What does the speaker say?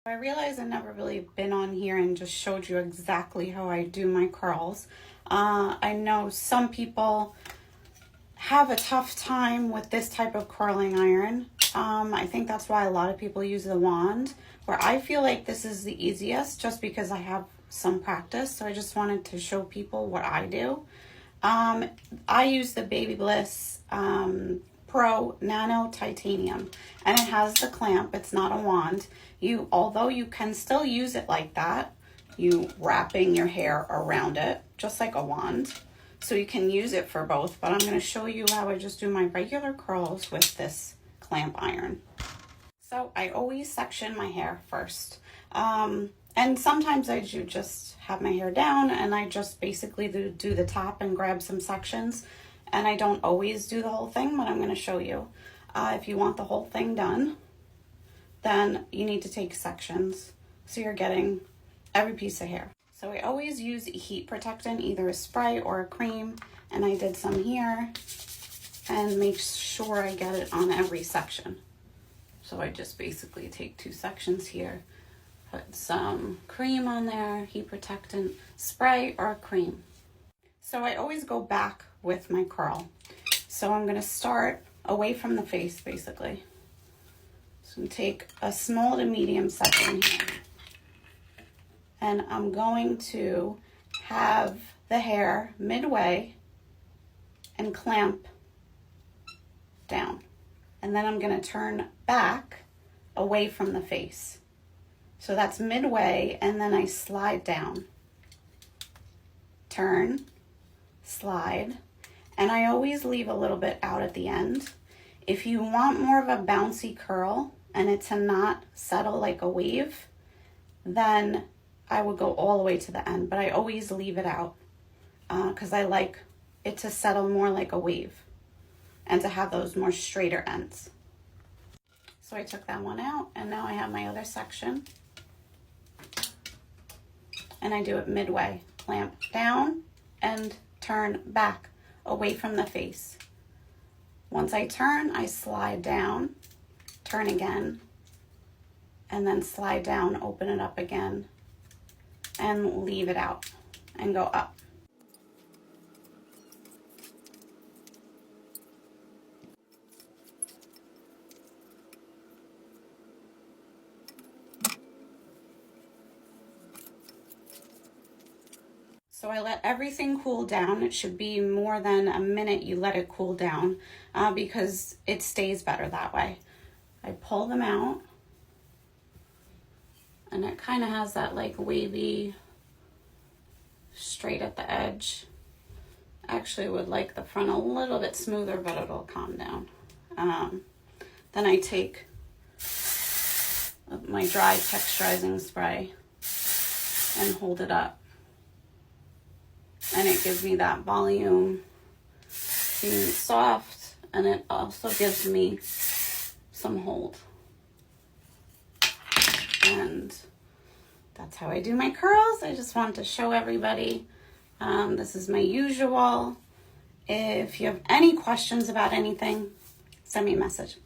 I realize I've never really been on here and just showed you exactly how I do my curls. I know some people have a tough time with this type of curling iron. I think that's why a lot of people use the wand, where I feel like this is the easiest just because I have some practice. So I just wanted to show people what I do. I use the Baby Bliss Pro Nano Titanium, and it has the clamp. It's not a wand. Although you can still use it like that, you wrapping your hair around it just like a wand. So you can use it for both, but I'm going to show you how I just do my regular curls with this clamp iron. So I always section my hair first. And sometimes I do just have my hair down and I just basically do the top and grab some sections. And I don't always do the whole thing, but I'm going to show you. If you want the whole thing done, then you need to take sections so you're getting every piece of hair. So I always use a heat protectant, either a spray or a cream, and I did some here and make sure I get it on every section. So I just basically take 2 sections here, put some cream on there, heat protectant, spray or cream. So I always go back with my curl. So I'm gonna start away from the face basically. So I'm gonna take a small to medium section here. And I'm going to have the hair midway and clamp down. And then I'm going to turn back away from the face. So that's midway, and then I slide down. Turn, slide, and I always leave a little bit out at the end. If you want more of a bouncy curl and it to not settle like a wave, then I would go all the way to the end, but I always leave it out because I like it to settle more like a wave and to have those more straighter ends. So I took that one out, and now I have my other section, and I do it midway. Clamp down and turn back away from the face. Once I turn, I slide down, turn again, and then slide down, open it up again, and leave it out and go up. So I let everything cool down. It should be more than a minute you let it cool down because it stays better that way. I pull them out, and it kind of has that like wavy straight at the edge. Actually would like the front a little bit smoother, but it'll calm down. Then I take my dry texturizing spray and hold it up, and it gives me that volume, being soft, and it also gives me some hold. And that's how I do my curls. I just wanted to show everybody. This is my usual. If you have any questions about anything, send me a message.